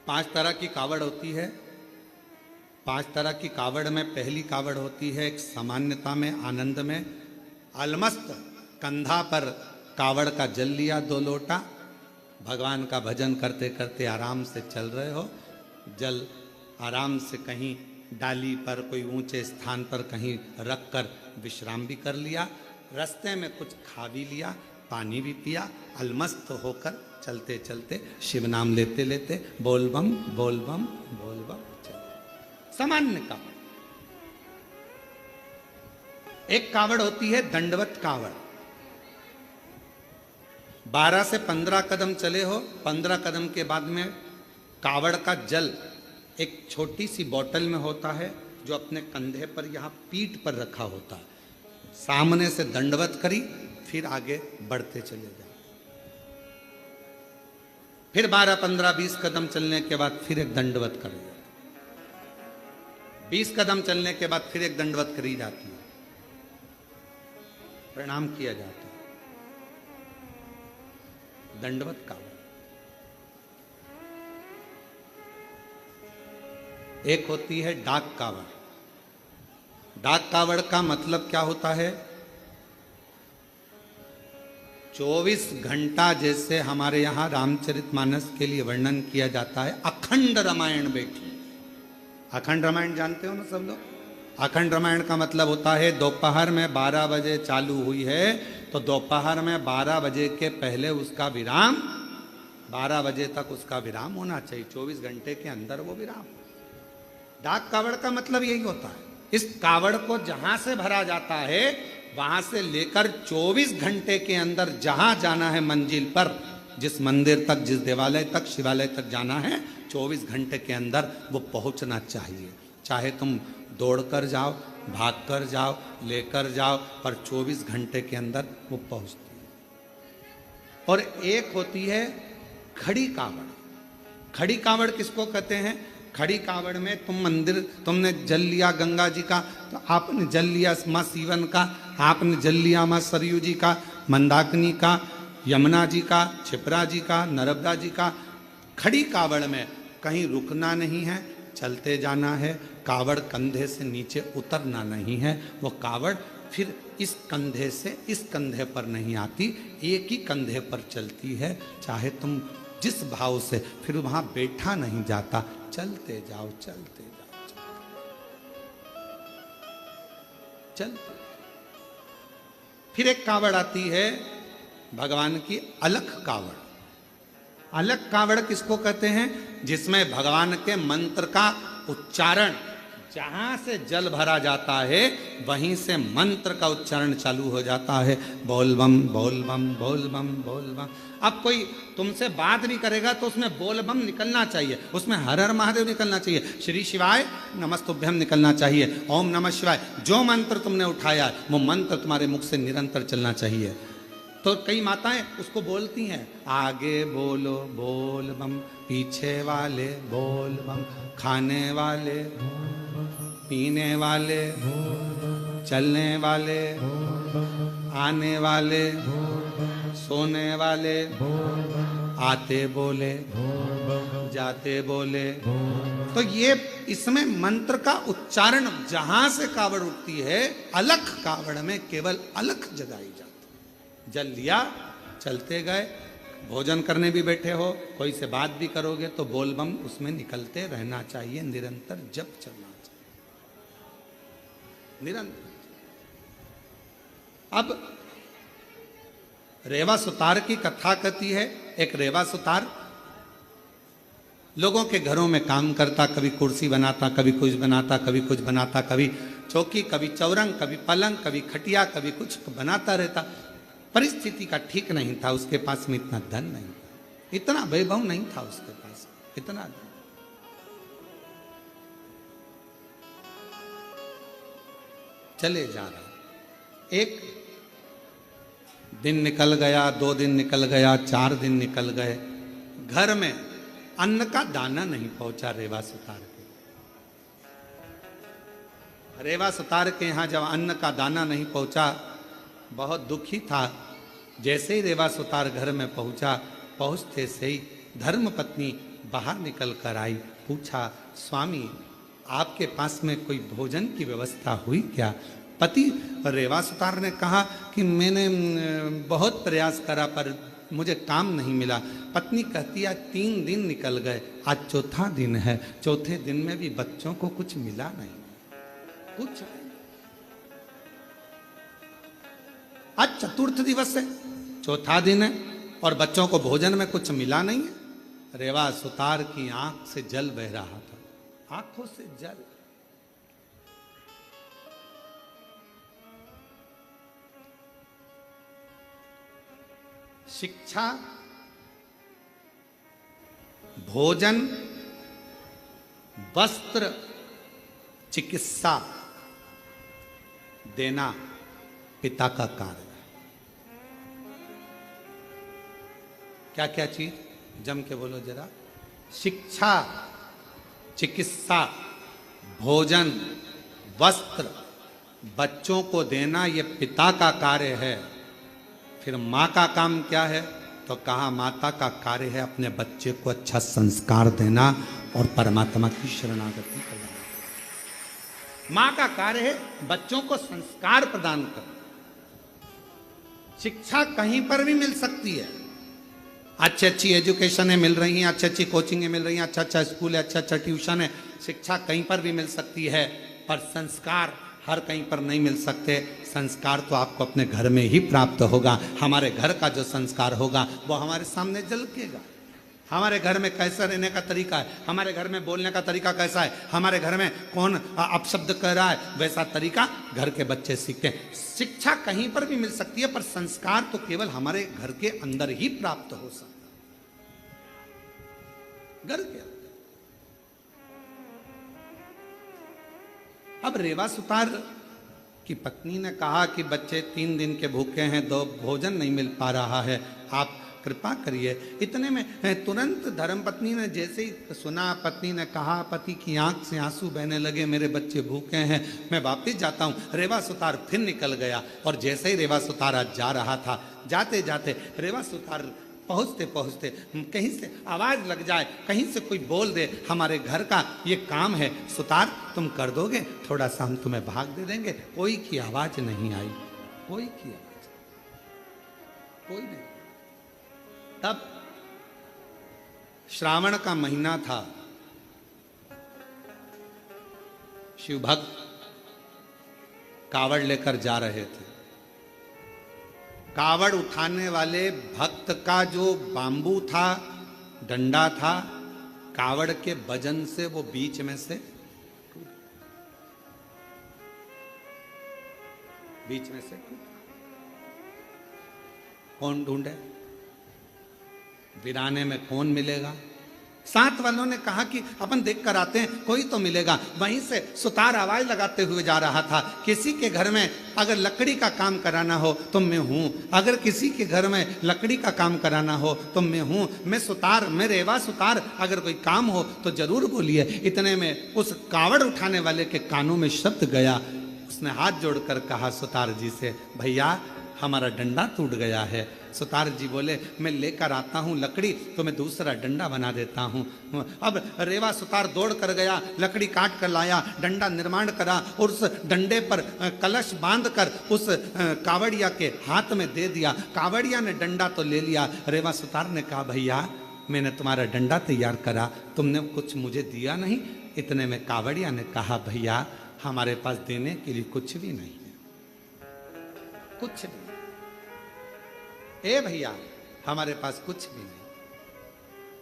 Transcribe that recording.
पांच तरह की कावड़ होती है। पांच तरह की कावड़ में पहली कावड़ होती है एक सामान्यता में, आनंद में। अलमस्त कंधा पर कावड़ का जल लिया 2 लोटा, भगवान का भजन करते करते आराम से चल रहे हो, जल आराम से कहीं डाली पर कोई ऊंचे स्थान पर कहीं रख कर विश्राम भी कर लिया, रास्ते में कुछ खा भी लिया, पानी भी पिया, अलमस्त होकर चलते चलते शिव नाम लेते लेते बोल बम बोल बम बोल बम चले। सामान्य कावड़। एक कावड़ होती है दंडवत कावड़। 12 से 15 कदम चले हो, 15 कदम के बाद में कावड़ का जल एक छोटी सी बोतल में होता है जो अपने कंधे पर यहाँ पीठ पर रखा होता है। सामने से दंडवत करी, फिर आगे बढ़ते चले जाओ। फिर 12, 15, 20 कदम चलने के बाद फिर एक दंडवत करी जाती, 20 कदम चलने के बाद फिर एक दंडवत करी जाती है, प्रणाम किया जाता है। दंडवत कावड़। एक होती है डाक कावड़। डाक कावड़ का मतलब क्या होता है? 24 घंटा जैसे हमारे यहां रामचरितमानस के लिए वर्णन किया जाता है, अखंड रामायण बैठी। अखंड रामायण जानते हो ना सब लोग? अखंड रामायण का मतलब होता है दोपहर में 12 बजे चालू हुई है तो दोपहर में 12 बजे के पहले उसका विराम, 12 बजे तक उसका विराम होना चाहिए, 24 घंटे के अंदर वो विराम। डाक कावड़ का मतलब यही होता है। इस कावड़ को जहां से भरा जाता है वहां से लेकर 24 घंटे के अंदर जहां जाना है मंजिल पर, जिस मंदिर तक, जिस देवालय तक, शिवालय तक जाना है, 24 घंटे के अंदर वो पहुंचना चाहिए। चाहे तुम दौड़कर जाओ, भागकर जाओ, लेकर जाओ, पर 24 घंटे के अंदर वो पहुंचती है। और एक होती है खड़ी कावड़। खड़ी कावड़ किसको कहते हैं? खड़ी कावड़ में तुम मंदिर, तुमने जल लिया गंगा जी का तो आपने जल लिया माँ सीवन का, आपने जल लिया माँ सरयू जी का, मंदाकिनी का, यमुना जी का, क्षिप्रा जी का, नर्मदा जी का। खड़ी कावड़ में कहीं रुकना नहीं है, चलते जाना है। कावड़ कंधे से नीचे उतरना नहीं है। वो कावड़ फिर इस कंधे से इस कंधे पर नहीं आती, एक ही कंधे पर चलती है। चाहे तुम जिस भाव से, फिर वहां बैठा नहीं जाता, चलते जाओ चलते जाओ चलते। फिर एक कावड़ आती है भगवान की अलख कावड़। अलख कावड़ किसको कहते हैं? जिसमें भगवान के मंत्र का उच्चारण, जहां से जल भरा जाता है वहीं से मंत्र का उच्चारण चालू हो जाता है, बोल बम बोल बम बोल बम बोल बम। अब कोई तुमसे बात नहीं करेगा तो उसमें बोल बम निकलना चाहिए, उसमें हर हर महादेव निकलना चाहिए, श्री शिवाय नमस्तुभ्यम निकलना चाहिए, ओम नमः शिवाय। जो मंत्र तुमने उठाया वो मंत्र तुम्हारे मुख से निरंतर चलना चाहिए। तो कई माताएं उसको बोलती हैं, आगे बोलो बोल बम, पीछे वाले बोल बम, खाने वाले, पीने वाले, चलने वाले, आने वाले, सोने वाले, आते बोले, जाते बोले। तो ये इसमें मंत्र का उच्चारण जहां से कावड़ उठती है, अलख कावड़ में केवल अलख जगाई जाती। जल लिया, चलते गए, भोजन करने भी बैठे हो, कोई से बात भी करोगे तो बोल बम उसमें निकलते रहना चाहिए, निरंतर जप चलना चाहिए, निरंतर। अब रेवा सुतार की कथा कहती है। एक रेवा सुतार लोगों के घरों में काम करता, कभी कुर्सी बनाता, कभी कुछ बनाता, कभी कुछ बनाता, कभी चौकी, कभी चौरंग, कभी पलंग, कभी खटिया, कभी कुछ बनाता रहता। परिस्थिति का ठीक नहीं था, उसके पास में इतना धन नहीं था, इतना वैभव नहीं था उसके पास, इतना धन। चले जा रहा, एक दिन निकल गया, 2 दिन निकल गया, 4 दिन निकल गए, घर में अन्न का दाना नहीं पहुंचा रेवा सुतार के। रेवा सुतार के यहां जब अन्न का दाना नहीं पहुंचा, बहुत दुखी था। जैसे ही रेवा सुतार घर में पहुंचा, पहुंचते से ही धर्म पत्नी बाहर निकल कर आई। पूछा, स्वामी आपके पास में कोई भोजन की व्यवस्था हुई क्या? पति रेवासुतार ने कहा कि मैंने बहुत प्रयास करा पर मुझे काम नहीं मिला। पत्नी कहती है 3 दिन निकल गए, आज चौथा दिन है, चौथे दिन में भी बच्चों को कुछ मिला नहीं, कुछ नहीं। आज चतुर्थ दिवस है, चौथा दिन है और बच्चों को भोजन में कुछ मिला नहीं है। रेवासुतार की आंख से जल बह रहा था, आंखों से जल। शिक्षा, भोजन, वस्त्र, चिकित्सा देना पिता का कार्य है। क्या क्या चीज? जम के बोलो जरा। शिक्षा, चिकित्सा, भोजन, वस्त्र, बच्चों को देना ये पिता का कार्य है। फिर माँ का काम क्या है? तो कहा माता का कार्य है अपने बच्चे को अच्छा संस्कार देना और परमात्मा की शरणागति करना। माँ का कार्य है बच्चों को संस्कार प्रदान करना। शिक्षा कहीं पर भी मिल सकती है, अच्छी अच्छी एजुकेशन मिल रही हैं, अच्छी अच्छी कोचिंगें मिल रही हैं, अच्छा अच्छा स्कूल है, अच्छा अच्छा ट्यूशन है। शिक्षा कहीं पर भी मिल सकती है, पर संस्कार हर कहीं पर नहीं मिल सकते। संस्कार तो आपको अपने घर में ही प्राप्त होगा। हमारे घर का जो संस्कार होगा वो हमारे सामने झलकेगा। हमारे घर में कैसा रहने का तरीका है, हमारे घर में बोलने का तरीका कैसा है, हमारे घर में कौन अपशब्द कह रहा है, वैसा तरीका घर के बच्चे सीखते हैं। शिक्षा कहीं पर भी मिल सकती है, पर संस्कार तो केवल हमारे घर के अंदर ही प्राप्त हो सकता है, घर के अंदर। अब रेवासुतार की पत्नी ने कहा कि बच्चे 3 दिन के भूखे हैं, 2 भोजन नहीं मिल पा रहा है, आप कृपा करिए। इतने में तुरंत धर्मपत्नी ने जैसे ही सुना, पत्नी ने कहा, पति की आंख से आंसू बहने लगे, मेरे बच्चे भूखे हैं, मैं वापिस जाता हूँ। रेवासुतार फिर निकल गया और जैसे ही रेवासुतार आज जा रहा था, जाते जाते रेवासुतार पहुँचते पहुँचते कहीं से आवाज़ लग जाए, कहीं से कोई बोल दे, हमारे घर का ये काम है सुतार तुम कर दोगे, थोड़ा सा हम तुम्हें भाग दे देंगे। कोई की आवाज़ नहीं आई, कोई की आवाज़, कोई नहीं। तब श्रावण का महीना था, शिव भक्त कावड़ लेकर जा रहे थे। कावड़ उठाने वाले भक्त का जो बांबू था, डंडा था, कावड़ के वजन से वो बीच में से कौन ढूंढे? वीराने में कौन मिलेगा? साथ वालों ने कहा कि अपन देख कर आते हैं, कोई तो मिलेगा। वहीं से सुतार आवाज लगाते हुए जा रहा था, किसी के घर में अगर लकड़ी का काम कराना हो तो मैं हूँ, अगर किसी के घर में लकड़ी का काम कराना हो तो मैं हूँ, मैं सुतार, मैं रेवा सुतार, अगर कोई काम हो तो जरूर बोलिए। इतने में उस कावड़ उठाने वाले के कानों में शब्द गया, उसने हाथ जोड़कर कहा सुतार जी से, भैया हमारा डंडा टूट गया है। सुतार जी बोले, मैं लेकर आता हूँ लकड़ी तो मैं दूसरा डंडा बना देता हूँ। अब रेवा सुतार दौड़ कर गया, लकड़ी काट कर लाया, डंडा निर्माण करा और उस डंडे पर कलश बांध कर उस कावड़िया के हाथ में दे दिया। कावड़िया ने डंडा तो ले लिया। रेवा सुतार ने कहा, भैया मैंने तुम्हारा डंडा तैयार करा, तुमने कुछ मुझे दिया नहीं। इतने में कावड़िया ने कहा, भैया हमारे पास देने के लिए कुछ भी नहीं है, कुछ भी। ए भैया हमारे पास कुछ भी नहीं।